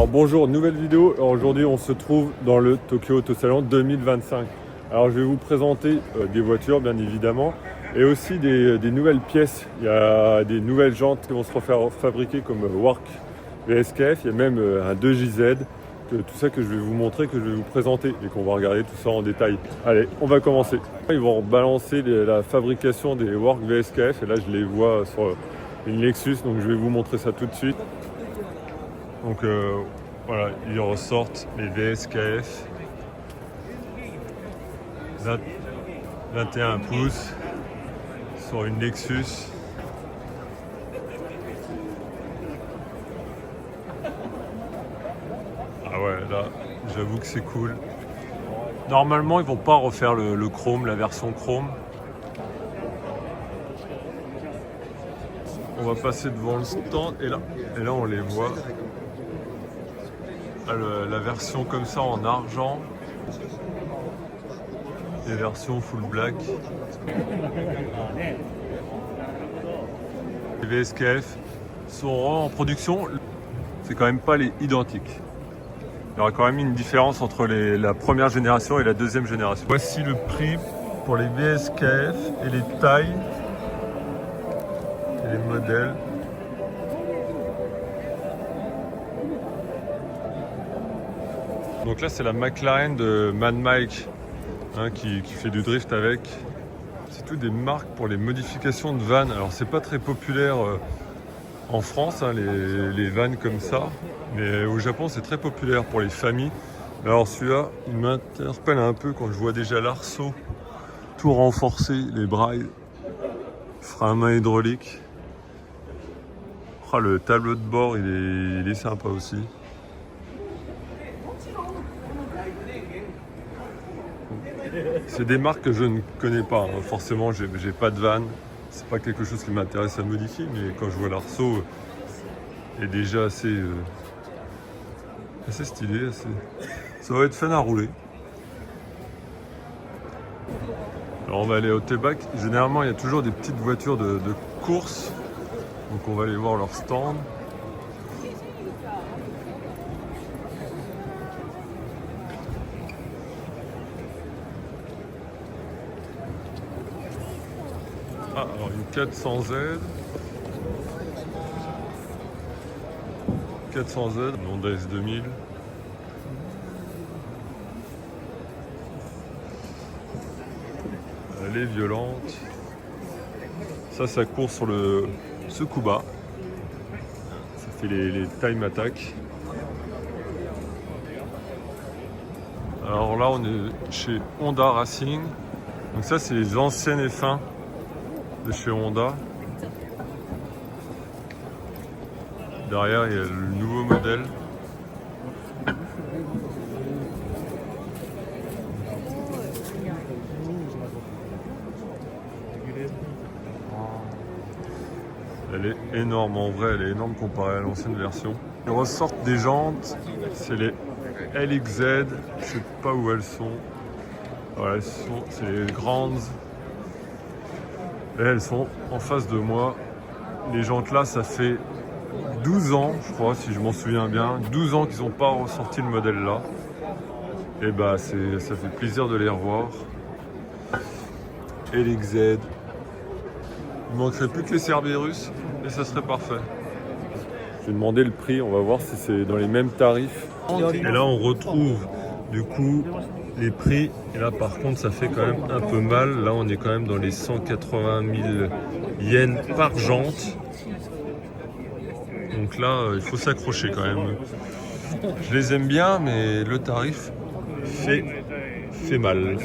Alors bonjour, nouvelle vidéo. Alors, aujourd'hui on se trouve dans le Tokyo Auto Salon 2025. Alors je vais vous présenter des voitures bien évidemment et aussi des nouvelles pièces. Il y a des nouvelles jantes qui vont se refaire fabriquer comme Work VSKF. Il y a même un 2JZ. Tout ça que je vais vous montrer, que je vais vous présenter et qu'on va regarder tout ça en détail. Allez, on va commencer. Ils vont balancer la fabrication des Work VSKF et là je les vois sur une Lexus, donc je vais vous montrer ça tout de suite. Donc voilà, ils ressortent les VSKF 21 pouces sur une Lexus. Ah ouais, là, j'avoue que c'est cool. Normalement, ils vont pas refaire le chrome, la version chrome. On va passer devant le stand et là on les voit. La version comme ça en argent, les versions full black. Les VSKF sont en production, c'est quand même pas les identiques. Il y aura quand même une différence entre la première génération et la deuxième génération. Voici le prix pour les VSKF et les tailles et les modèles. Donc là c'est la McLaren de Mad Mike qui fait du drift avec. C'est tout des marques pour les modifications de vannes. Alors c'est pas très populaire en France les vannes comme ça, mais au Japon c'est très populaire pour les familles. Alors celui-là il m'interpelle un peu quand je vois déjà l'arceau tout renforcé, les brailles, frein à main hydraulique. Oh, le tableau de bord il est sympa aussi. C'est des marques que je ne connais pas, forcément j'ai pas de vanne, c'est pas quelque chose qui m'intéresse à modifier, mais quand je vois l'arceau, il est déjà assez stylé, ça va être fun à rouler. Alors on va aller au T-Back, généralement il y a toujours des petites voitures de course, donc on va aller voir leur stand. Ah, alors une 400Z. 400Z, une Honda S2000. Elle est violente. Ça court sur le Tsukuba. Ça fait les time attack. Alors là, on est chez Honda Racing. Donc ça, c'est les anciennes F1 de chez Honda. Derrière, il y a le nouveau modèle. Elle est énorme, en vrai, elle est énorme comparée à l'ancienne version. Ils ressortent des jantes, c'est les LXZ, je sais pas où elles sont. Voilà, c'est les grandes. Et elles sont en face de moi. Les jantes là, ça fait 12 ans, je crois, si je m'en souviens bien. 12 ans qu'ils n'ont pas ressorti le modèle là. Et bah, ça fait plaisir de les revoir. LXZ. Il manquerait plus que les Cerberus et ça serait parfait. Je vais demander le prix, on va voir si c'est dans les mêmes tarifs. Et là on retrouve du coup les prix. Et là par contre ça fait quand même un peu mal. Là on est quand même dans les 180 000 yens par jante. Donc là il faut s'accrocher quand même. Je les aime bien mais le tarif fait mal.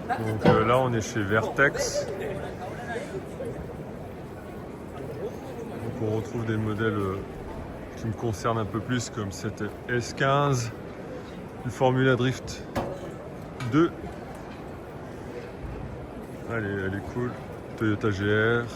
Donc là on est chez Vertex. On retrouve des modèles qui me concernent un peu plus, comme cette S15, une Formula Drift 2. Elle est cool. Toyota GR.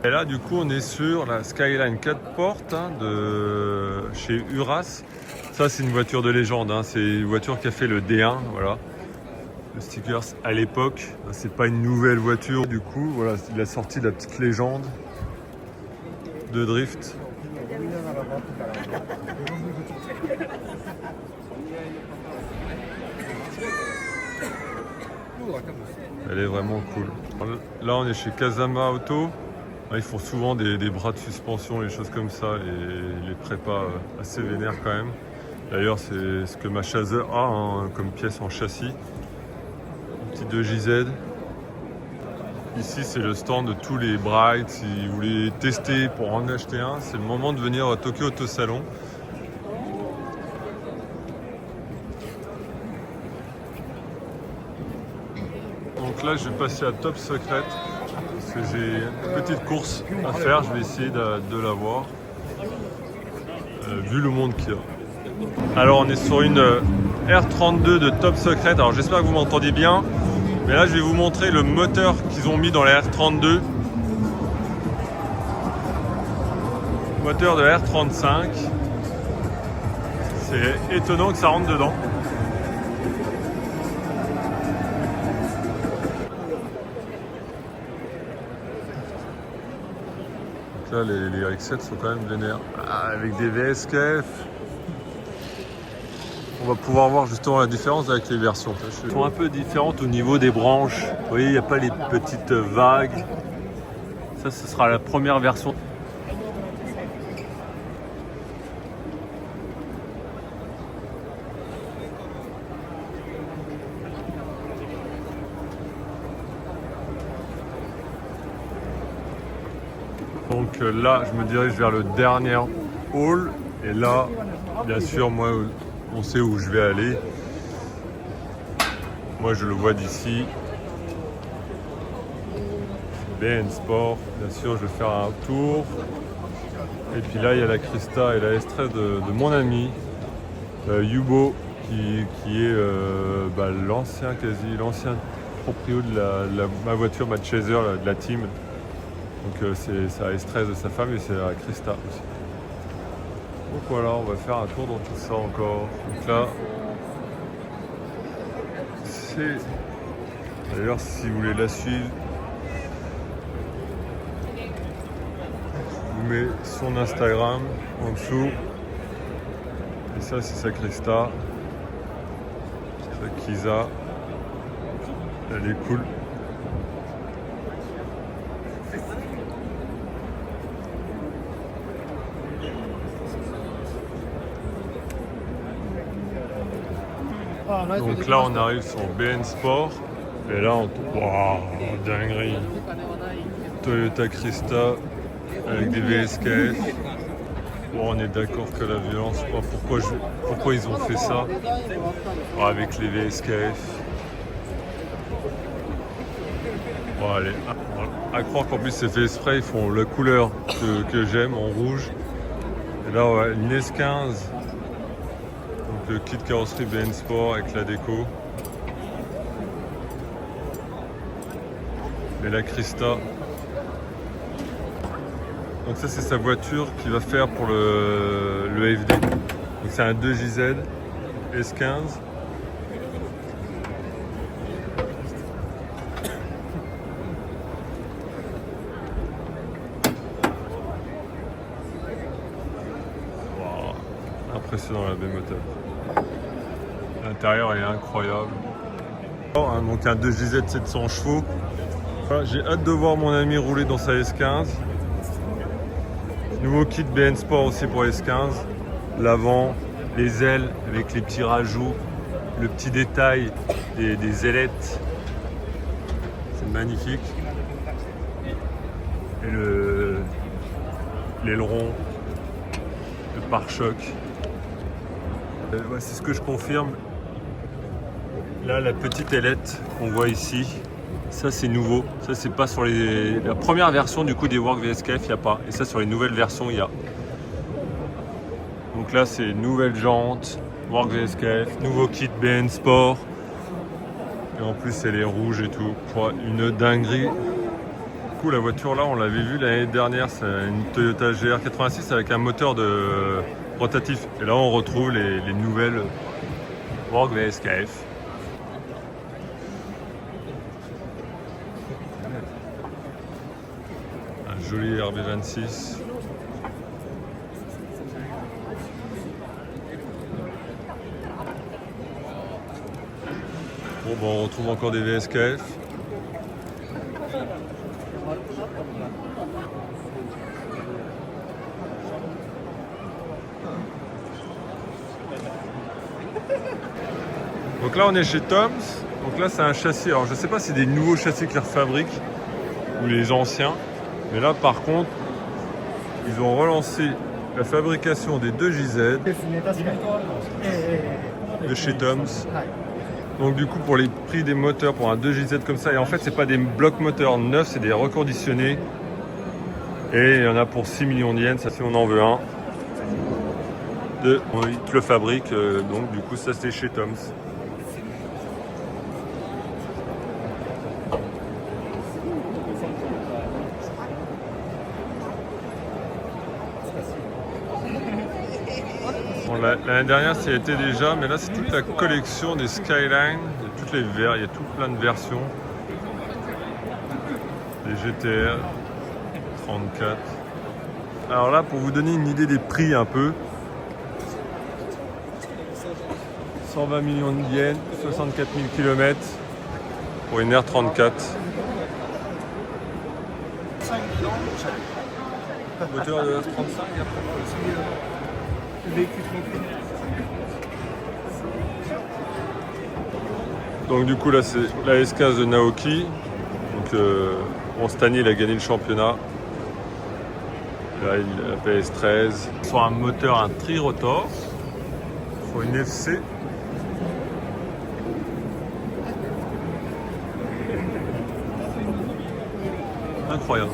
Et là, du coup, on est sur la Skyline 4 portes de chez Uras. Ça, c'est une voiture de légende. C'est une voiture qui a fait le D1. Voilà. Le stickers à l'époque. C'est pas une nouvelle voiture. Du coup, voilà, il a sorti la petite légende de drift. Elle est vraiment cool. Là, on est chez Kazama Auto. Ils font souvent des bras de suspension, les choses comme ça, et les prépas assez vénères quand même. D'ailleurs, c'est ce que ma Chaser a comme pièce en châssis. Un petit 2JZ. Ici, c'est le stand de tous les Bright. Si vous voulez tester pour en acheter un, c'est le moment de venir à Tokyo Auto Salon. Donc là, je vais passer à Top Secret. Parce que j'ai une petite course à faire, je vais essayer de la voir, vu le monde qu'il y a. Alors on est sur une R32 de Top Secret, alors j'espère que vous m'entendez bien, mais là je vais vous montrer le moteur qu'ils ont mis dans la R32. Moteur de R35, c'est étonnant que ça rentre dedans. Là, les RX-7 sont quand même vénères. Avec des VSKF, on va pouvoir voir justement la différence avec les versions. Elles sont un peu différentes au niveau des branches. Vous voyez, il n'y a pas les petites vagues. Ça, ce sera la première version. Donc là, je me dirige vers le dernier hall. Et là, bien sûr, moi, on sait où je vais aller. Moi, je le vois d'ici. BN Sport. Bien sûr, je vais faire un tour. Et puis là, il y a la Krista et la S13 de mon ami, Yubo, qui est l'ancien proprio de ma voiture, ma Chaser, de la team. Donc c'est sa S13 de sa femme et c'est la Krista aussi. Donc voilà, on va faire un tour dans tout ça encore. Donc là, c'est... D'ailleurs, si vous voulez la suivre, je vous mets son Instagram en dessous. Et ça, c'est sa Krista. Sa Kiza. Elle est cool. Donc là on arrive sur BN Sport et là on tombe. Waouh, dinguerie. Toyota Krista avec des VSKF. Bon, on est d'accord que la violence, pourquoi ils ont fait ça avec les VSKF. Bon allez, à croire qu'en plus c'est fait exprès, ils font la couleur que j'aime en rouge. Et là ouais, une S15. Le kit carrosserie BN Sport avec la déco. Et la Krista. Donc ça c'est sa voiture qu'il va faire pour le FD. Donc c'est un 2JZ S15. Wow. Impressionnant la B-moteur. L'intérieur est incroyable. Donc un 2JZ 700 chevaux. Voilà, j'ai hâte de voir mon ami rouler dans sa S15. Nouveau kit BN Sport aussi pour S15. L'avant, les ailes avec les petits rajouts, le petit détail des ailettes. C'est magnifique. Et l'aileron, le pare-choc. C'est ce que je confirme. Là, la petite ailette qu'on voit ici, ça c'est nouveau. Ça c'est pas sur la première version du coup des Work VSKF, il n'y a pas. Et ça sur les nouvelles versions, il y a. Donc là c'est nouvelle jante, Work VSKF, nouveau kit BN Sport. Et en plus elle est rouge et tout. Une dinguerie. coup, la voiture là, on l'avait vue l'année dernière, c'est une Toyota GR86 avec un moteur de rotatif. Et là, on retrouve les nouvelles Borg VSKF. Un joli RB26. Bon, ben, on retrouve encore des VSKF. Donc là on est chez Toms, donc là c'est un châssis, alors je ne sais pas si c'est des nouveaux châssis qu'ils refabriquent ou les anciens, mais là par contre ils ont relancé la fabrication des 2JZ de chez Toms. Donc du coup pour les prix des moteurs pour un 2JZ comme ça, et en fait c'est pas des blocs moteurs neufs, c'est des reconditionnés, et il y en a pour 6 millions de yens, ça si on en veut un. Ils te le fabriquent, donc du coup ça c'est chez Toms. Bon, l'année dernière, ça y était déjà, mais là, c'est toute la collection des Skyline. Il y a toutes les verres, il y a tout plein de versions. Des GTR 34. Alors là, pour vous donner une idée des prix un peu, 120 millions de yens, 64 000 km pour une R34. Moteur de R35 Donc du coup là c'est la S15 de Naoki. Donc cette année il a gagné le championnat. Là il a la PS13. Sur un moteur, un tri-rotor. Sur une FC. Incroyable.